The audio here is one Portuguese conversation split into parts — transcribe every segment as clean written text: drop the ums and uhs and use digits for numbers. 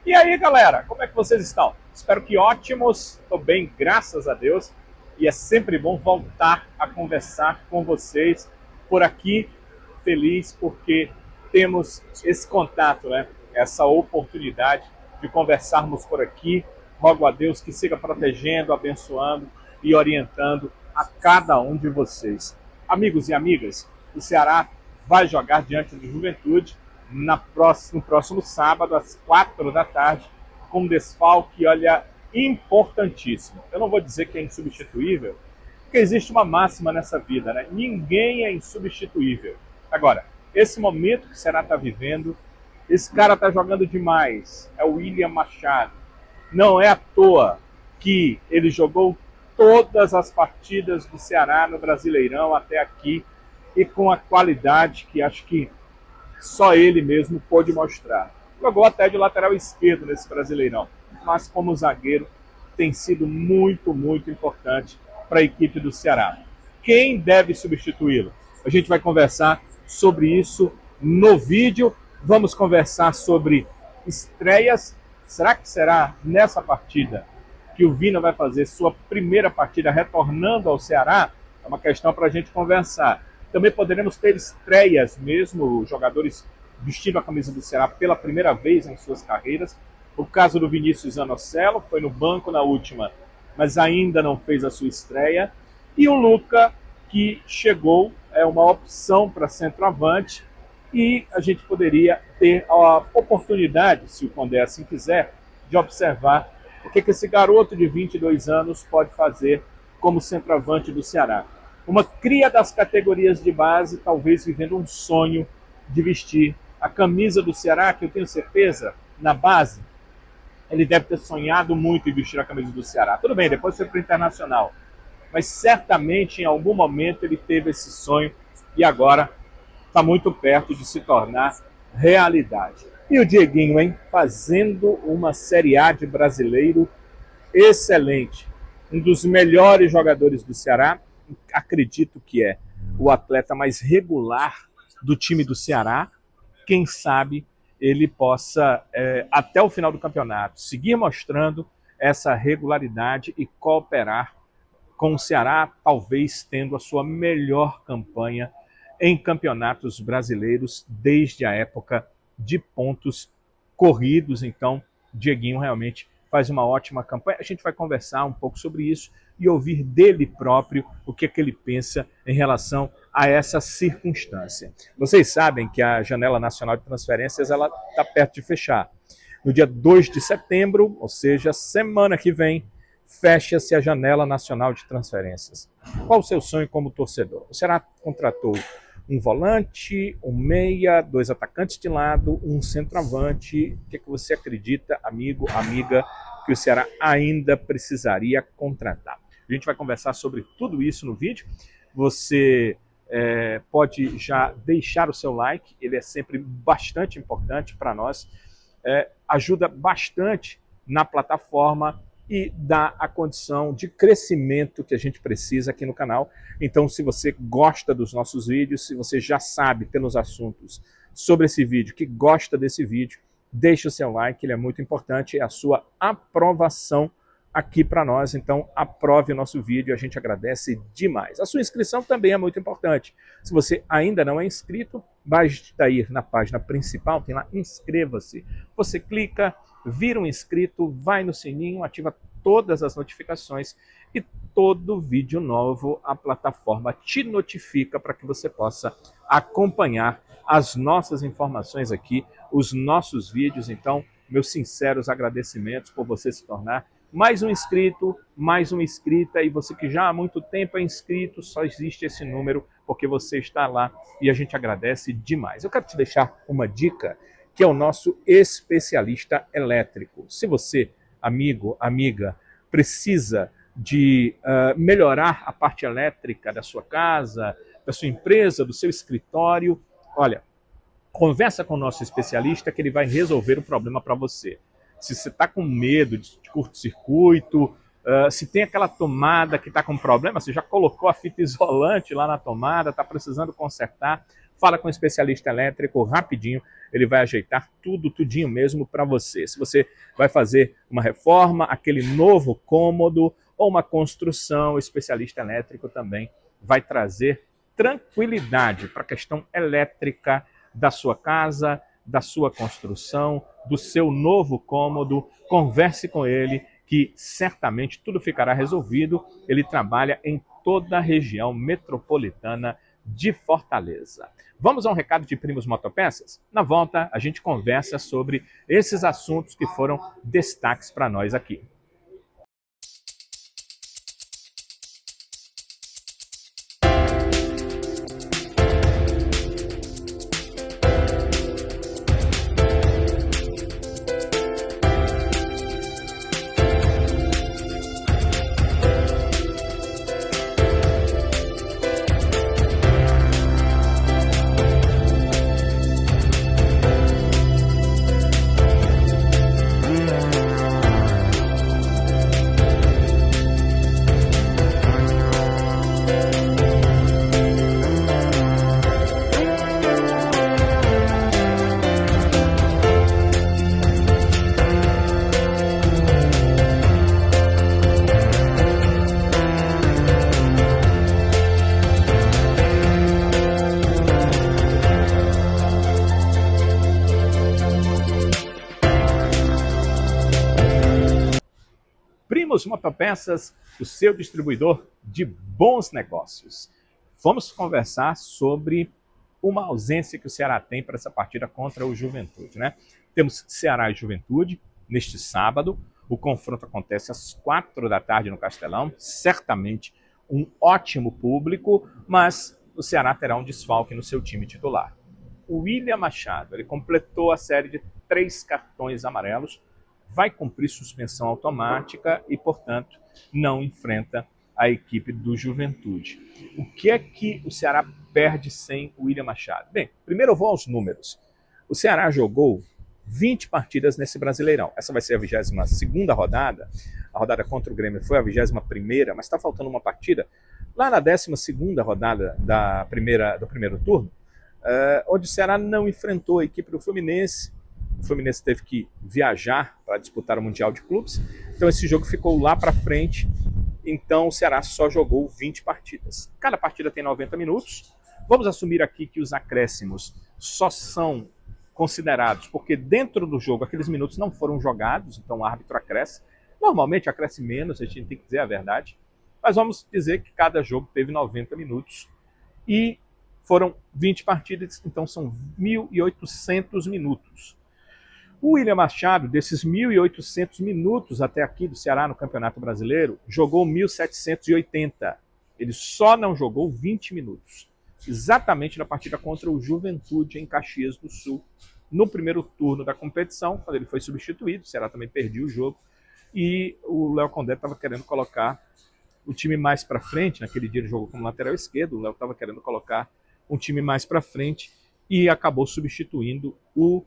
E aí, galera, como é que vocês estão? Espero que ótimos, estou bem, graças a Deus. E é sempre bom voltar a conversar com vocês por aqui, feliz porque temos esse contato, né? Essa oportunidade de conversarmos por aqui. Rogo a Deus que siga protegendo, abençoando e orientando a cada um de vocês. Amigos e amigas, o Ceará vai jogar diante do Juventude no próximo sábado, às 4 da tarde, com um desfalque, olha, importantíssimo. Eu não vou dizer que é insubstituível, porque existe uma máxima nessa vida, né? Ninguém é insubstituível. Agora, esse momento que o Ceará está vivendo, esse cara está jogando demais, é o William Machado. Não é à toa que ele jogou todas as partidas do Ceará no Brasileirão até aqui e com a qualidade que acho que só ele mesmo pôde mostrar. Jogou até de lateral esquerdo nesse Brasileirão, mas como zagueiro tem sido muito importante para a equipe do Ceará. Quem deve substituí-lo? A gente vai conversar sobre isso no vídeo. Vamos conversar sobre estreias. Será que será nessa partida que o Vina vai fazer sua primeira partida retornando ao Ceará? É uma questão para a gente conversar. Também poderemos ter estreias mesmo, jogadores vestindo a camisa do Ceará pela primeira vez em suas carreiras. O caso do Vinícius Anocelo, foi no banco na última, mas ainda não fez a sua estreia. E o Luca, que chegou, é uma opção para centroavante, e a gente poderia ter a oportunidade, se o Condé assim quiser, de observar o que esse garoto de 22 anos pode fazer como centroavante do Ceará. Uma cria das categorias de base, talvez vivendo um sonho de vestir a camisa do Ceará, que eu tenho certeza, na base, ele deve ter sonhado muito em vestir a camisa do Ceará. Tudo bem, depois foi para o Internacional, mas certamente em algum momento ele teve esse sonho e agora está muito perto de se tornar realidade. E o Dieguinho, hein? Fazendo uma Série A de brasileiro excelente. Um dos melhores jogadores do Ceará, acredito que é o atleta mais regular do time do Ceará. Quem sabe ele possa, até o final do campeonato, seguir mostrando essa regularidade e cooperar com o Ceará, talvez tendo a sua melhor campanha em campeonatos brasileiros desde a época de pontos corridos. Então, Dieguinho realmente faz uma ótima campanha. A gente vai conversar um pouco sobre isso e ouvir dele próprio o que é que ele pensa em relação a essa circunstância. Vocês sabem que a janela nacional de transferências ela está perto de fechar. No dia 2 de setembro, ou seja, semana que vem, fecha-se a janela nacional de transferências. Qual o seu sonho como torcedor? O Ceará contratou um volante, um meia, dois atacantes de lado, um centroavante. O que, é que você acredita, amigo, amiga, que o Ceará ainda precisaria contratar? A gente vai conversar sobre tudo isso no vídeo. Você pode já deixar o seu like, ele é sempre bastante importante para nós, ajuda bastante na plataforma e dá a condição de crescimento que a gente precisa aqui no canal. Então, se você gosta dos nossos vídeos, se você já sabe pelos assuntos sobre esse vídeo, que gosta desse vídeo, deixe o seu like, ele é muito importante, é a sua aprovação aqui para nós. Então, aprove o nosso vídeo, a gente agradece demais. A sua inscrição também é muito importante. Se você ainda não é inscrito, basta ir na página principal, tem lá, inscreva-se. Você clica, vira um inscrito, vai no sininho, ativa todas as notificações e todo vídeo novo a plataforma te notifica para que você possa acompanhar as nossas informações aqui, os nossos vídeos. Então, meus sinceros agradecimentos por você se tornar mais um inscrito, mais uma inscrita, e você que já há muito tempo é inscrito, só existe esse número porque você está lá e a gente agradece demais. Eu quero te deixar uma dica, que é o nosso especialista elétrico. Se você, amigo, amiga, precisa de melhorar a parte elétrica da sua casa, da sua empresa, do seu escritório, olha, conversa com o nosso especialista que ele vai resolver o problema para você. Se você está com medo de curto-circuito, se tem aquela tomada que está com problema, você já colocou a fita isolante lá na tomada, está precisando consertar, fala com um especialista elétrico rapidinho, ele vai ajeitar tudo, tudinho mesmo para você. Se você vai fazer uma reforma, aquele novo cômodo ou uma construção, o especialista elétrico também vai trazer tranquilidade para a questão elétrica da sua casa, da sua construção, do seu novo cômodo. Converse com ele que certamente tudo ficará resolvido. Ele trabalha em toda a região metropolitana de Fortaleza. Vamos a um recado de Primos Motopeças? Na volta, a gente conversa sobre esses assuntos que foram destaques para nós aqui. Primos Motopeças, o seu distribuidor de bons negócios. Vamos conversar sobre uma ausência que o Ceará tem para essa partida contra o Juventude, né? Temos Ceará e Juventude neste sábado. O confronto acontece às 4 da tarde no Castelão. Certamente um ótimo público, mas o Ceará terá um desfalque no seu time titular. O William Machado, ele completou a série de 3 cartões amarelos, vai cumprir suspensão automática e, portanto, não enfrenta a equipe do Juventude. O que é que o Ceará perde sem o William Machado? Bem, primeiro eu vou aos números. O Ceará jogou 20 partidas nesse Brasileirão. Essa vai ser a 22ª rodada. A rodada contra o Grêmio foi a 21ª, mas está faltando uma partida lá na 12ª rodada do primeiro turno, onde o Ceará não enfrentou a equipe do Fluminense. O Fluminense teve que viajar para disputar o Mundial de Clubes, então esse jogo ficou lá para frente. Então o Ceará só jogou 20 partidas. Cada partida tem 90 minutos. Vamos assumir aqui que os acréscimos só são considerados porque dentro do jogo aqueles minutos não foram jogados, então o árbitro acresce. Normalmente acresce menos, a gente tem que dizer a verdade, mas vamos dizer que cada jogo teve 90 minutos e foram 20 partidas, então são 1.800 minutos. O William Machado, desses 1.800 minutos até aqui do Ceará no Campeonato Brasileiro, jogou 1.780. Ele só não jogou 20 minutos. Exatamente na partida contra o Juventude em Caxias do Sul, no primeiro turno da competição, quando ele foi substituído. O Ceará também perdeu o jogo. E o Léo Condé estava querendo colocar o time mais para frente. Naquele dia ele jogou como lateral esquerdo. O Léo estava querendo colocar um time mais para frente e acabou substituindo o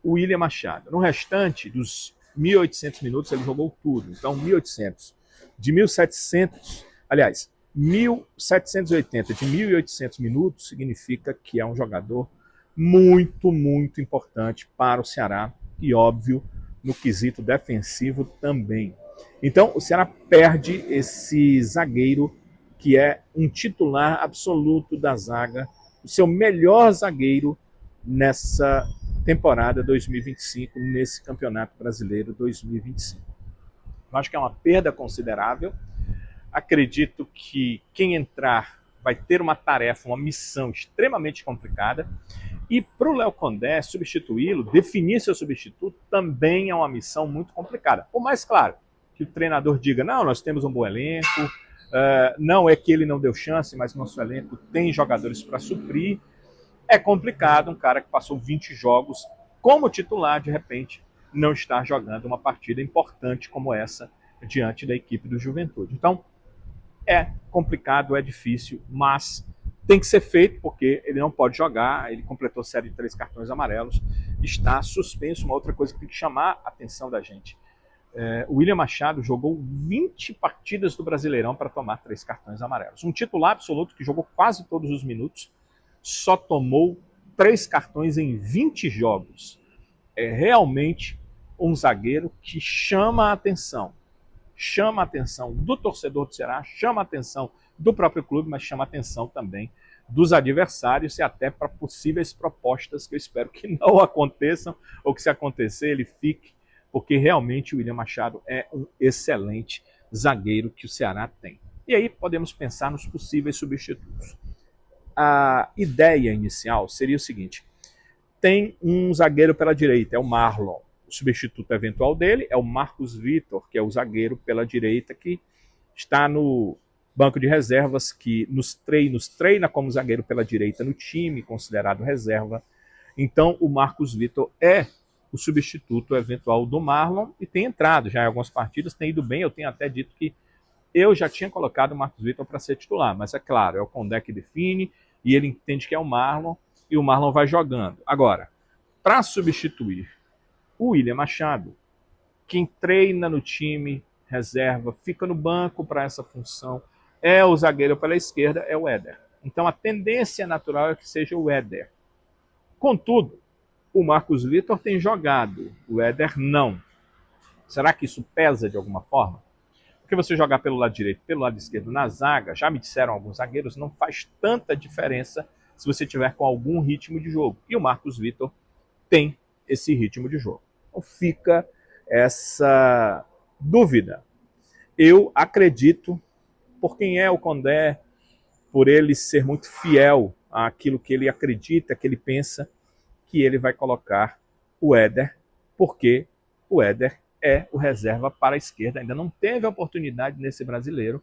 William Machado. No restante dos 1.800 minutos ele jogou tudo. Então 1.800 de 1.700, aliás, 1.780 de 1.800 minutos significa que é um jogador muito, muito importante para o Ceará e, óbvio, no quesito defensivo também. Então o Ceará perde esse zagueiro que é um titular absoluto da zaga, o seu melhor zagueiro nessa temporada 2025, nesse Campeonato Brasileiro 2025. Eu acho que é uma perda considerável. Acredito que quem entrar vai ter uma tarefa, uma missão extremamente complicada. E para o Léo Condé substituí-lo, definir seu substituto, também é uma missão muito complicada. Por mais claro que o treinador diga, não, nós temos um bom elenco, não é que ele não deu chance, mas nosso elenco tem jogadores para suprir. É complicado um cara que passou 20 jogos como titular, de repente, não estar jogando uma partida importante como essa diante da equipe do Juventude. Então, é complicado, é difícil, mas tem que ser feito porque ele não pode jogar. Ele completou a série de 3 cartões amarelos, está suspenso. Uma outra coisa que tem que chamar a atenção da gente. O William Machado jogou 20 partidas do Brasileirão para tomar 3 cartões amarelos. Um titular absoluto que jogou quase todos os minutos, só tomou 3 cartões em 20 jogos. É realmente um zagueiro que chama a atenção. Chama a atenção do torcedor do Ceará, chama a atenção do próprio clube, mas chama a atenção também dos adversários e até para possíveis propostas que eu espero que não aconteçam, ou que se acontecer ele fique, porque realmente o William Machado é um excelente zagueiro que o Ceará tem. E aí podemos pensar nos possíveis substitutos. A ideia inicial seria o seguinte: tem um zagueiro pela direita, é o Marlon. O substituto eventual dele é o Marcos Vitor, que é o zagueiro pela direita, que está no banco de reservas, que nos treinos treina como zagueiro pela direita no time, considerado reserva. Então o Marcos Vitor é o substituto eventual do Marlon e tem entrado já em algumas partidas, tem ido bem. Eu tenho até dito que eu já tinha colocado o Marcos Vitor para ser titular, mas é claro, é o Condé que define e ele entende que é o Marlon e o Marlon vai jogando. Agora, para substituir o William Machado, quem treina no time reserva, fica no banco para essa função, é o zagueiro pela esquerda, é o Éder. Então a tendência natural é que seja o Éder. Contudo, o Marcos Vitor tem jogado, o Éder não. Será que isso pesa de alguma forma? Porque você jogar pelo lado direito, pelo lado esquerdo na zaga, já me disseram alguns zagueiros, não faz tanta diferença se você tiver com algum ritmo de jogo. E o Marcos Vitor tem esse ritmo de jogo. Então fica essa dúvida. Eu acredito, por quem é o Condé, por ele ser muito fiel àquilo que ele acredita, que ele pensa, que ele vai colocar o Éder, porque o Éder é o reserva para a esquerda, ainda não teve oportunidade nesse brasileiro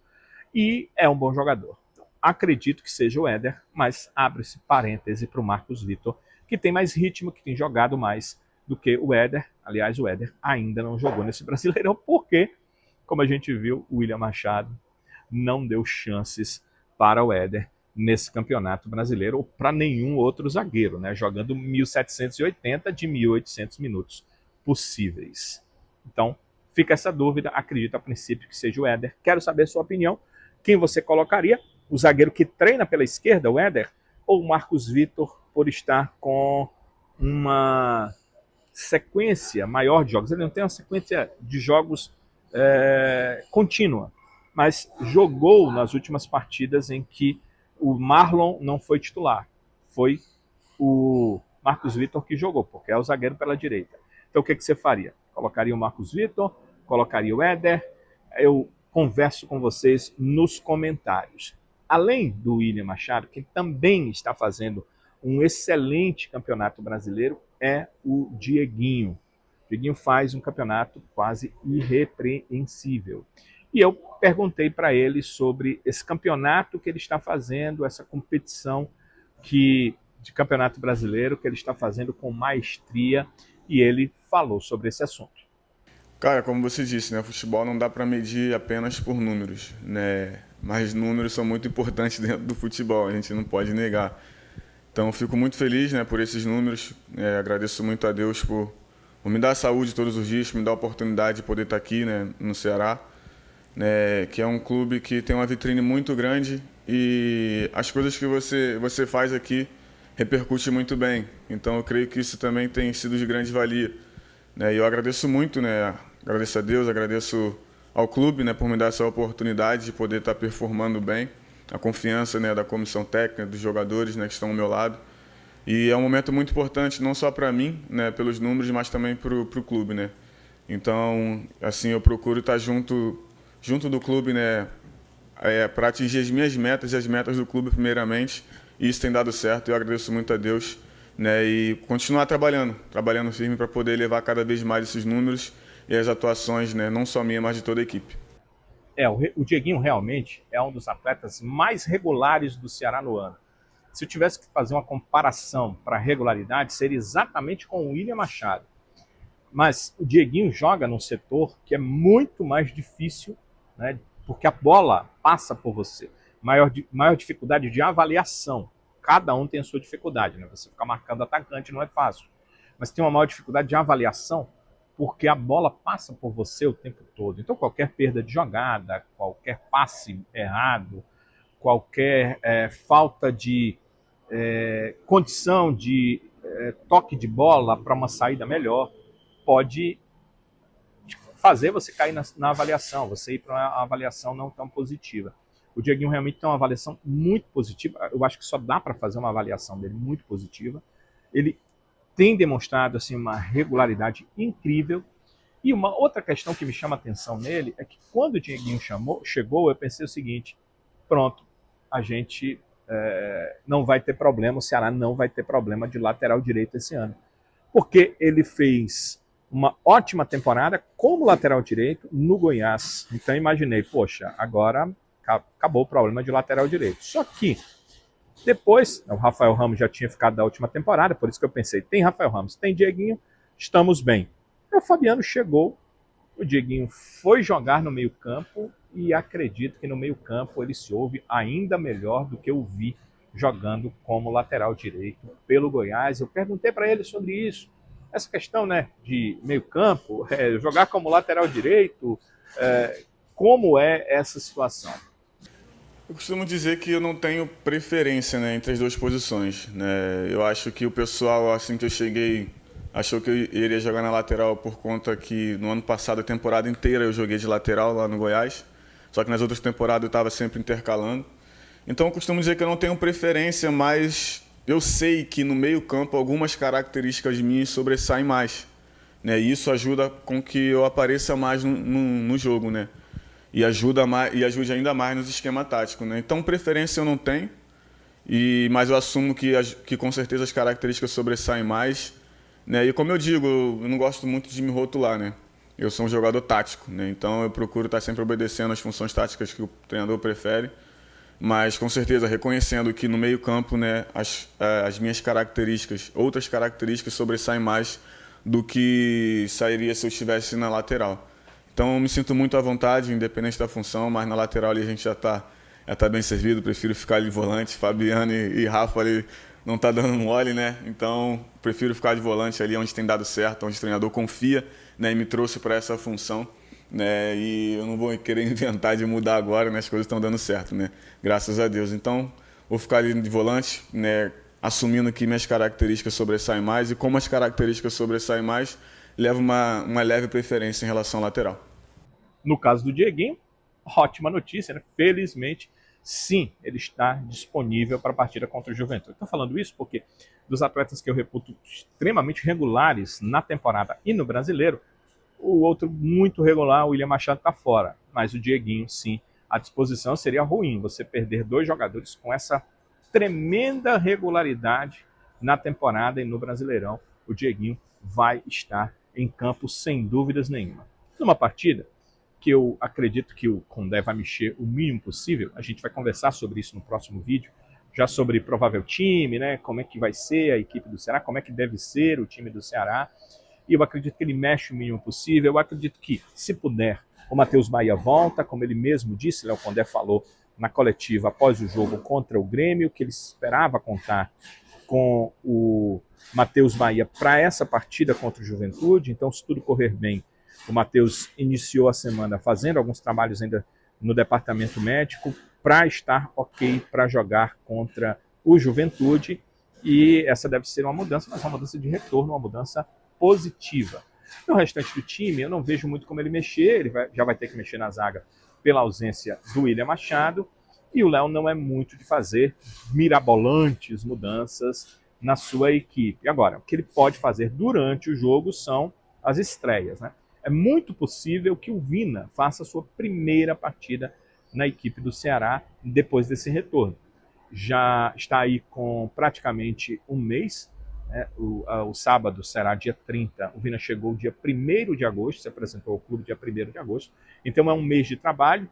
e é um bom jogador. Então, acredito que seja o Éder, mas abre-se parêntese para o Marcos Vitor, que tem mais ritmo, que tem jogado mais do que o Éder. Aliás, o Éder ainda não jogou nesse Brasileirão, porque, como a gente viu, o William Machado não deu chances para o Éder nesse campeonato brasileiro, ou para nenhum outro zagueiro, né? Jogando 1.780 de 1.800 minutos possíveis. Então, fica essa dúvida. Acredito a princípio que seja o Éder. Quero saber a sua opinião. Quem você colocaria? O zagueiro que treina pela esquerda, o Éder, ou o Marcos Vitor, por estar com uma sequência maior de jogos? Ele não tem uma sequência de jogos contínua, mas jogou nas últimas partidas em que o Marlon não foi titular. Foi o Marcos Vitor que jogou, porque é o zagueiro pela direita. Então o que você faria? Colocaria o Marcos Vitor? Colocaria o Éder? Eu converso com vocês nos comentários. Além do William Machado, que também está fazendo um excelente campeonato brasileiro, é o Dieguinho. O Dieguinho faz um campeonato quase irrepreensível. E eu perguntei para ele sobre esse campeonato que ele está fazendo, essa competição de campeonato brasileiro que ele está fazendo com maestria, e ele falou sobre esse assunto. Cara, como você disse, né, futebol não dá para medir apenas por números, né? Mas números são muito importantes dentro do futebol, a gente não pode negar. Então, fico muito feliz, né, por esses números. Agradeço muito a Deus por me dar saúde todos os dias, por me dar a oportunidade de poder estar aqui, né, no Ceará, né, que é um clube que tem uma vitrine muito grande e as coisas que você faz aqui repercute muito bem. Então, eu creio que isso também tem sido de grande valia, né? E eu agradeço muito, né, agradeço a Deus, agradeço ao clube, né, por me dar essa oportunidade de poder estar performando bem, a confiança, né, da comissão técnica, dos jogadores, né, que estão ao meu lado. E é um momento muito importante, não só para mim, né, pelos números, mas também para o clube, né. Então, assim, eu procuro estar junto do clube, né, para atingir as minhas metas e as metas do clube primeiramente. E isso tem dado certo, eu agradeço muito a Deus, né, e continuar trabalhando firme para poder levar cada vez mais esses números e as atuações, né, não só minha, mas de toda a equipe. O Dieguinho realmente é um dos atletas mais regulares do Ceará no ano. Se eu tivesse que fazer uma comparação para regularidade, seria exatamente com o William Machado. Mas o Dieguinho joga num setor que é muito mais difícil, né, porque a bola passa por você. Maior dificuldade de avaliação. Cada um tem a sua dificuldade, né? Você ficar marcando atacante não é fácil. Mas tem uma maior dificuldade de avaliação porque a bola passa por você o tempo todo. Então qualquer perda de jogada, qualquer passe errado, qualquer falta de condição de toque de bola para uma saída melhor, pode fazer você cair na avaliação, você ir para uma avaliação não tão positiva. O Dieguinho realmente tem uma avaliação muito positiva, eu acho que só dá para fazer uma avaliação dele muito positiva. Ele tem demonstrado assim, uma regularidade incrível. E uma outra questão que me chama a atenção nele é que quando o Dieguinho chegou, eu pensei o seguinte, pronto, a gente não vai ter problema, o Ceará não vai ter problema de lateral direito esse ano. Porque ele fez uma ótima temporada como lateral direito no Goiás. Então imaginei, poxa, agora acabou o problema de lateral direito. Só que depois, o Rafael Ramos já tinha ficado da última temporada, por isso que eu pensei, tem Rafael Ramos, tem Dieguinho, estamos bem. O Fabiano chegou, o Dieguinho foi jogar no meio-campo e acredito que no meio-campo ele se ouve ainda melhor do que eu vi jogando como lateral direito pelo Goiás. Eu perguntei para ele sobre isso, essa questão, né, de meio-campo, jogar como lateral direito, como é essa situação? Eu costumo dizer que eu não tenho preferência, né, entre as duas posições, né? Eu acho que o pessoal, assim que eu cheguei, achou que eu iria jogar na lateral por conta que no ano passado, a temporada inteira, eu joguei de lateral lá no Goiás. Só que nas outras temporadas eu estava sempre intercalando. Então eu costumo dizer que eu não tenho preferência, mas eu sei que no meio-campo algumas características minhas sobressaem mais, né? E isso ajuda com que eu apareça mais no jogo, né? E ajude ainda mais nos esquema tático, né? Então preferência eu não tenho, mas eu assumo que com certeza as características sobressaem mais, né? E como eu digo, eu não gosto muito de me rotular, né? Eu sou um jogador tático, né? Então eu procuro estar sempre obedecendo às funções táticas que o treinador prefere, mas com certeza reconhecendo que no meio-campo, né, as minhas características, outras características sobressaem mais do que sairia se eu estivesse na lateral. Então eu me sinto muito à vontade, independente da função, mas na lateral ali a gente já tá bem servido, prefiro ficar ali de volante. Fabiano e Rafa ali não tá dando mole, né? Então prefiro ficar de volante ali onde tem dado certo, onde o treinador confia, né, e me trouxe para essa função, né? E eu não vou querer inventar de mudar agora, né? As coisas estão dando certo, né? Graças a Deus. Então vou ficar ali de volante, né, assumindo que minhas características sobressaem mais, e como as características sobressaem mais, levo uma leve preferência em relação ao lateral. No caso do Dieguinho, ótima notícia, né? Felizmente, sim, ele está disponível para a partida contra o Juventude. Estou falando isso porque dos atletas que eu reputo extremamente regulares na temporada e no Brasileiro, o outro muito regular, o William Machado, está fora. Mas o Dieguinho, sim, à disposição seria ruim você perder dois jogadores com essa tremenda regularidade na temporada e no Brasileirão. O Dieguinho vai estar em campo sem dúvidas nenhuma. Numa partida que eu acredito que o Condé vai mexer o mínimo possível, a gente vai conversar sobre isso no próximo vídeo, já sobre provável time, né, como é que vai ser a equipe do Ceará, como é que deve ser o time do Ceará, e eu acredito que ele mexe o mínimo possível. Eu acredito que, se puder, o Matheus Bahia volta, como ele mesmo disse, Léo Condé falou na coletiva após o jogo contra o Grêmio, que ele esperava contar com o Matheus Bahia para essa partida contra o Juventude. Então, se tudo correr bem, o Matheus iniciou a semana fazendo alguns trabalhos ainda no departamento médico para estar ok para jogar contra o Juventude, e essa deve ser uma mudança, mas uma mudança de retorno, uma mudança positiva. No restante do time, eu não vejo muito como ele mexer, já vai ter que mexer na zaga pela ausência do William Machado, e o Léo não é muito de fazer mirabolantes mudanças na sua equipe. Agora, o que ele pode fazer durante o jogo são as estreias, né? É muito possível que o Vina faça a sua primeira partida na equipe do Ceará depois desse retorno. Já está aí com praticamente um mês, né? O sábado será dia 30, o Vina chegou dia 1º de agosto, se apresentou ao clube dia 1º de agosto, então é um mês de trabalho.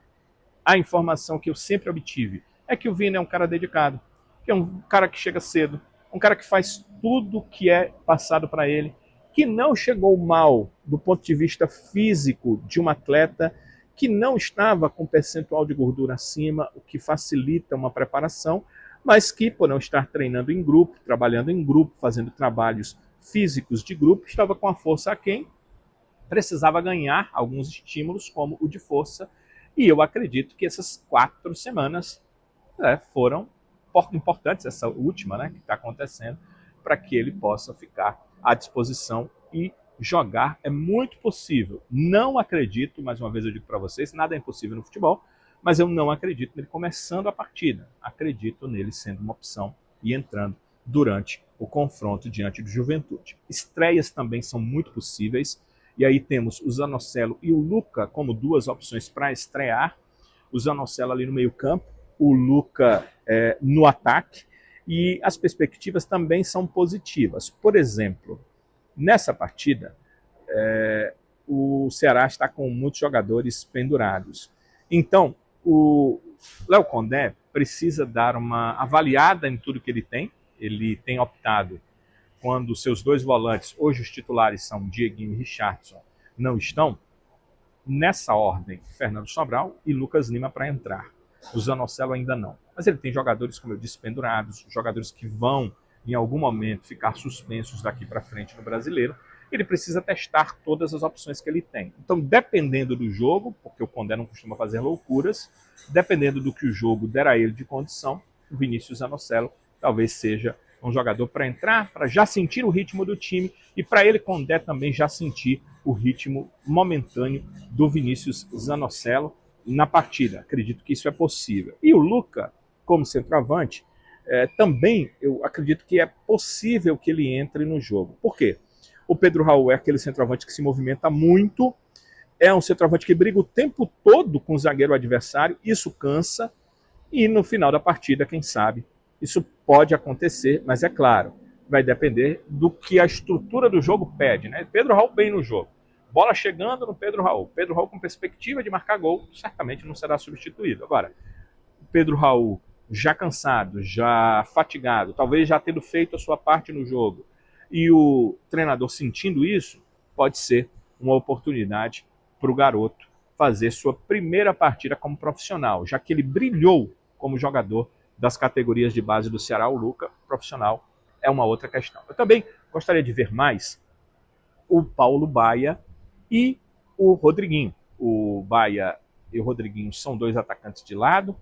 A informação que eu sempre obtive é que o Vina é um cara dedicado, que é um cara que chega cedo, um cara que faz tudo que é passado para ele, que não chegou mal do ponto de vista físico de um atleta que não estava com percentual de gordura acima, o que facilita uma preparação, mas que, por não estar treinando em grupo, trabalhando em grupo, fazendo trabalhos físicos de grupo, estava com a força aquém, precisava ganhar alguns estímulos, como o de força, e eu acredito que essas 4 semanas foram importantes, essa última, né, que está acontecendo, para que ele possa ficar à disposição e jogar. É muito possível. Não acredito, mais uma vez eu digo para vocês, nada é impossível no futebol, mas eu não acredito nele começando a partida. Acredito nele sendo uma opção e entrando durante o confronto diante do Juventude. Estreias também são muito possíveis, e aí temos o Zanocelo e o Luca como duas opções para estrear. O Zanocelo ali no meio campo, o Luca no ataque, e as perspectivas também são positivas. Por exemplo, nessa partida, o Ceará está com muitos jogadores pendurados. Então, o Léo Condé precisa dar uma avaliada em tudo que ele tem. Ele tem optado, quando seus dois volantes, hoje os titulares são Dieguinho e Richardson, não estão, nessa ordem, Fernando Sobral e Lucas Lima para entrar. O Zanocelo ainda não. Mas ele tem jogadores, como eu disse, pendurados, jogadores que vão, em algum momento, ficar suspensos daqui para frente no Brasileiro. Ele precisa testar todas as opções que ele tem. Então, dependendo do jogo, porque o Condé não costuma fazer loucuras, dependendo do que o jogo der a ele de condição, o Vinícius Zanocelo talvez seja um jogador para entrar, para já sentir o ritmo do time e para ele, Condé, também já sentir o ritmo momentâneo do Vinícius Zanocelo na partida. Acredito que isso é possível. E o Luca, como centroavante, também eu acredito que é possível que ele entre no jogo. Por quê? O Pedro Raul é aquele centroavante que se movimenta muito, é um centroavante que briga o tempo todo com o zagueiro adversário, isso cansa, e no final da partida, quem sabe, isso pode acontecer, mas é claro, vai depender do que a estrutura do jogo pede, né? Pedro Raul bem no jogo, bola chegando no Pedro Raul com perspectiva de marcar gol, certamente não será substituído. Agora, o Pedro Raul já cansado, já fatigado, talvez já tendo feito a sua parte no jogo, e o treinador sentindo isso, pode ser uma oportunidade para o garoto fazer sua primeira partida como profissional, já que ele brilhou como jogador das categorias de base do Ceará. O Luca, profissional, é uma outra questão. Eu também gostaria de ver mais o Paulo Baia e o Rodriguinho. O Baia e o Rodriguinho são dois atacantes de lado,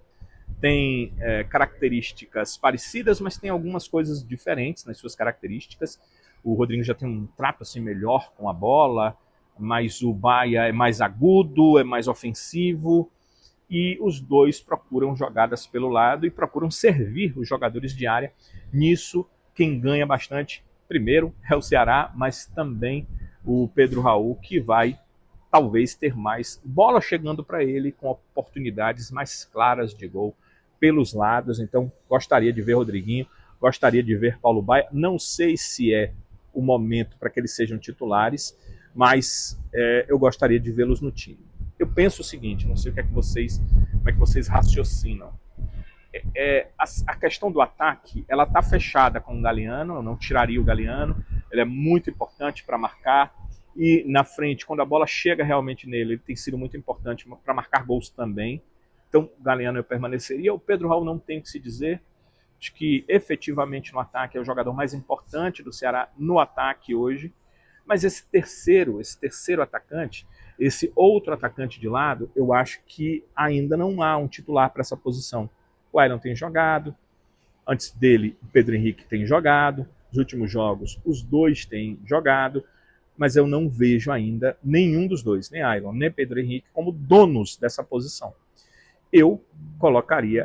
têm características parecidas, mas tem algumas coisas diferentes nas suas características. O Rodriguinho já tem um trato assim melhor com a bola, mas o Baia é mais agudo, é mais ofensivo, e os dois procuram jogadas pelo lado e procuram servir os jogadores de área. Nisso, quem ganha bastante, primeiro, é o Ceará, mas também o Pedro Raul, que vai talvez ter mais bola chegando para ele, com oportunidades mais claras de gol pelos lados. Então, gostaria de ver Rodriguinho, gostaria de ver Paulo Baia. Não sei se é o momento para que eles sejam titulares, mas eu gostaria de vê-los no time. Eu penso o seguinte, não sei como é que vocês raciocinam. A questão do ataque, ela está fechada com o Galeano, eu não tiraria o Galeano, ele é muito importante para marcar, e na frente, quando a bola chega realmente nele, ele tem sido muito importante para marcar gols também. Então, o Galeano eu permaneceria. O Pedro Raul não tem o que se dizer, acho que efetivamente no ataque é o jogador mais importante do Ceará no ataque hoje, mas esse terceiro atacante, esse outro atacante de lado, eu acho que ainda não há um titular para essa posição. O Ailton tem jogado, antes dele o Pedro Henrique tem jogado, nos últimos jogos os dois têm jogado, mas eu não vejo ainda nenhum dos dois, nem Ailton, nem Pedro Henrique, como donos dessa posição. Eu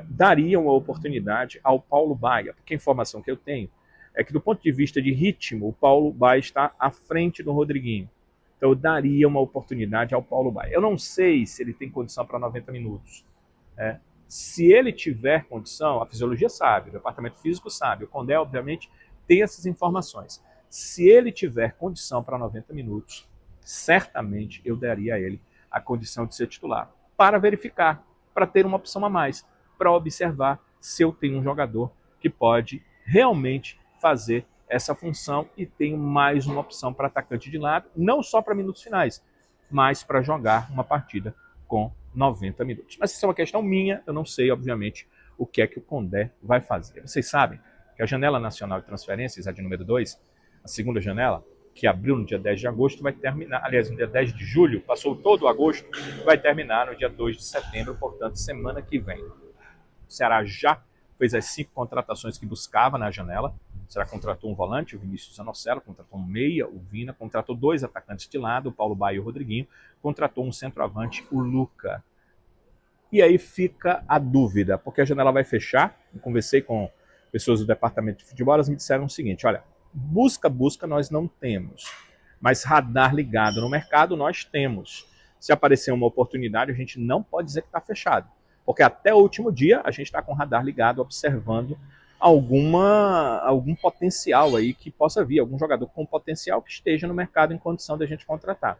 daria uma oportunidade ao Paulo Baia, porque a informação que eu tenho é que do ponto de vista de ritmo, o Paulo Baia está à frente do Rodriguinho. Então eu daria uma oportunidade ao Paulo Baia. Eu não sei se ele tem condição para 90 minutos. Se ele tiver condição, a fisiologia sabe, o departamento físico sabe, o Condé, obviamente, tem essas informações. Se ele tiver condição para 90 minutos, certamente eu daria a ele a condição de ser titular, para verificar, para ter uma opção a mais, para observar se eu tenho um jogador que pode realmente fazer essa função e tenho mais uma opção para atacante de lado, não só para minutos finais, mas para jogar uma partida com 90 minutos. Mas isso é uma questão minha, eu não sei, obviamente, o que é que o Condé vai fazer. Vocês sabem que a Janela Nacional de Transferências, a de número 2, a segunda janela, que abriu no dia 10 de agosto, vai terminar, aliás, no dia 10 de julho, passou todo agosto, vai terminar no dia 2 de setembro, portanto, semana que vem. O Ceará já fez as 5 contratações que buscava na janela. O Ceará contratou um volante, o Vinícius Zanocelo, contratou um meia, o Vina, contratou 2 atacantes de lado, o Paulo Baia e o Rodriguinho, contratou um centroavante, o Luca. E aí fica a dúvida, porque a janela vai fechar. Eu conversei com pessoas do departamento de futebol, elas me disseram o seguinte: olha, busca nós não temos, mas radar ligado no mercado nós temos. Se aparecer uma oportunidade, a gente não pode dizer que está fechado, porque até o último dia a gente está com o radar ligado, observando algum potencial aí que possa vir, algum jogador com potencial que esteja no mercado em condição de a gente contratar.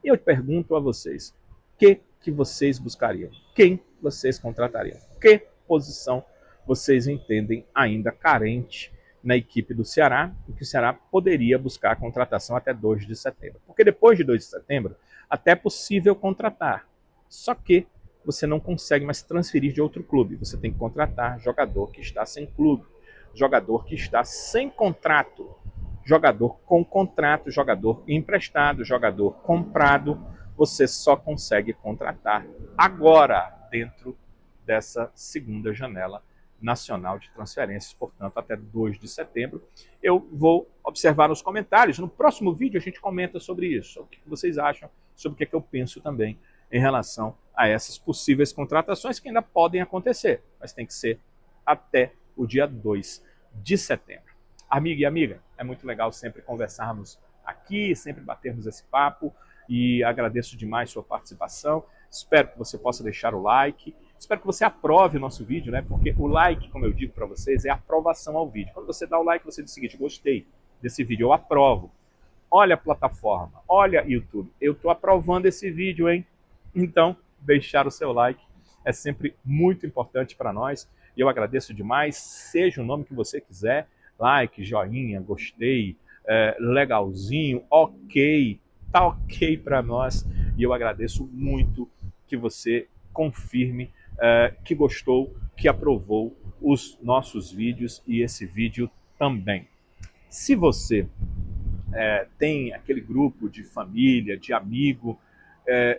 E eu pergunto a vocês, que vocês buscariam? Quem vocês contratariam? Que posição vocês entendem ainda carente na equipe do Ceará e que o Ceará poderia buscar a contratação até 2 de setembro? Porque depois de 2 de setembro, até é possível contratar, só que você não consegue mais transferir de outro clube. Você tem que contratar jogador que está sem clube, jogador que está sem contrato, jogador com contrato, jogador emprestado, jogador comprado. Você só consegue contratar agora, dentro dessa segunda janela nacional de transferências, portanto, até 2 de setembro. Eu vou observar nos comentários. No próximo vídeo a gente comenta sobre isso, o que vocês acham, sobre o que eu penso também em relação a essas possíveis contratações que ainda podem acontecer, mas tem que ser até o dia 2 de setembro. Amigo e amiga, é muito legal sempre conversarmos aqui, sempre batermos esse papo, e agradeço demais sua participação. Espero que você possa deixar o like, espero que você aprove o nosso vídeo, né? Porque o like, como eu digo para vocês, é aprovação ao vídeo. Quando você dá o like, você diz o seguinte: gostei desse vídeo, eu aprovo. Olha a plataforma, olha YouTube, eu estou aprovando esse vídeo, hein? Então, deixar o seu like é sempre muito importante para nós, e eu agradeço demais. Seja o nome que você quiser, like, joinha, gostei, legalzinho, ok, tá ok para nós, e eu agradeço muito que você confirme que gostou, que aprovou os nossos vídeos e esse vídeo também. Se você tem aquele grupo de família, de amigo,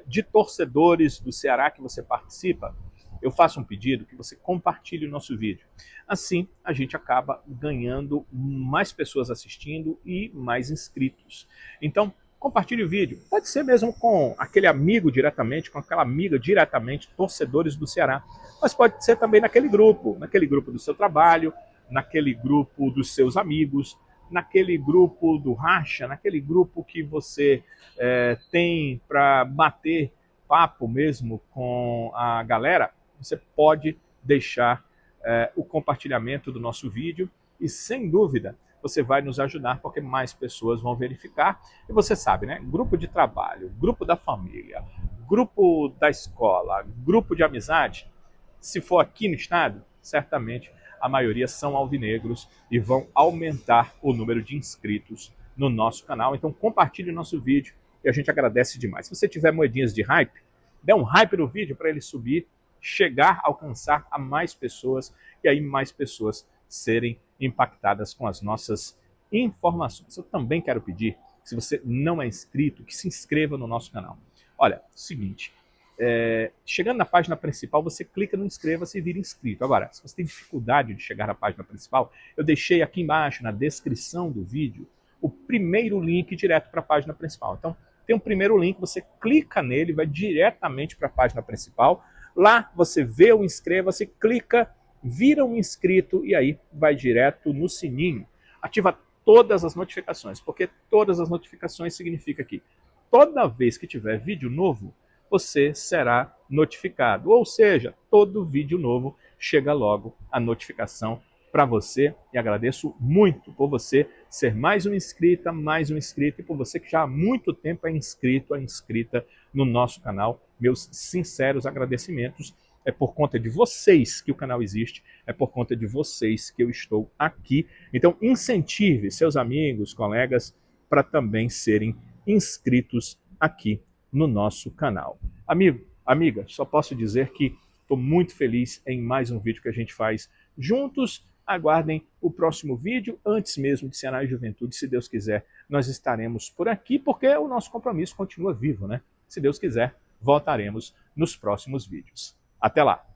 de torcedores do Ceará que você participa, eu faço um pedido que você compartilhe o nosso vídeo. Assim, a gente acaba ganhando mais pessoas assistindo e mais inscritos. Então, compartilhe o vídeo. Pode ser mesmo com aquele amigo diretamente, com aquela amiga diretamente, torcedores do Ceará. Mas pode ser também naquele grupo do seu trabalho, naquele grupo dos seus amigos, naquele grupo do racha, naquele grupo que você tem para bater papo mesmo com a galera. Você pode deixar o compartilhamento do nosso vídeo e, sem dúvida, você vai nos ajudar porque mais pessoas vão verificar. E você sabe, né? Grupo de trabalho, grupo da família, grupo da escola, grupo de amizade, se for aqui no estado, certamente a maioria são alvinegros e vão aumentar o número de inscritos no nosso canal. Então compartilhe o nosso vídeo e a gente agradece demais. Se você tiver moedinhas de hype, dê um hype no vídeo para ele subir, chegar, alcançar a mais pessoas e aí mais pessoas serem impactadas com as nossas informações. Eu também quero pedir, se você não é inscrito, que se inscreva no nosso canal. Olha, seguinte, chegando na página principal, você clica no inscreva-se e vira inscrito. Agora, se você tem dificuldade de chegar na página principal, eu deixei aqui embaixo, na descrição do vídeo, o primeiro link direto para a página principal. Então, tem um primeiro link, você clica nele, vai diretamente para a página principal. Lá você vê o inscreva-se, clica, vira um inscrito e aí vai direto no sininho. Ativa todas as notificações, porque todas as notificações significa que toda vez que tiver vídeo novo, você será notificado. Ou seja, todo vídeo novo chega logo a notificação para você. E agradeço muito por você ser mais um inscrita, mais um inscrito, e por você que já há muito tempo é inscrito, é inscrita no nosso canal. Meus sinceros agradecimentos. É por conta de vocês que o canal existe, é por conta de vocês que eu estou aqui. Então incentive seus amigos, colegas, para também serem inscritos aqui no nosso canal. Amigo, amiga, só posso dizer que estou muito feliz em mais um vídeo que a gente faz juntos. Aguardem o próximo vídeo, antes mesmo de Ceará e Juventude, se Deus quiser, nós estaremos por aqui, porque o nosso compromisso continua vivo, né? Se Deus quiser, voltaremos nos próximos vídeos. Até lá!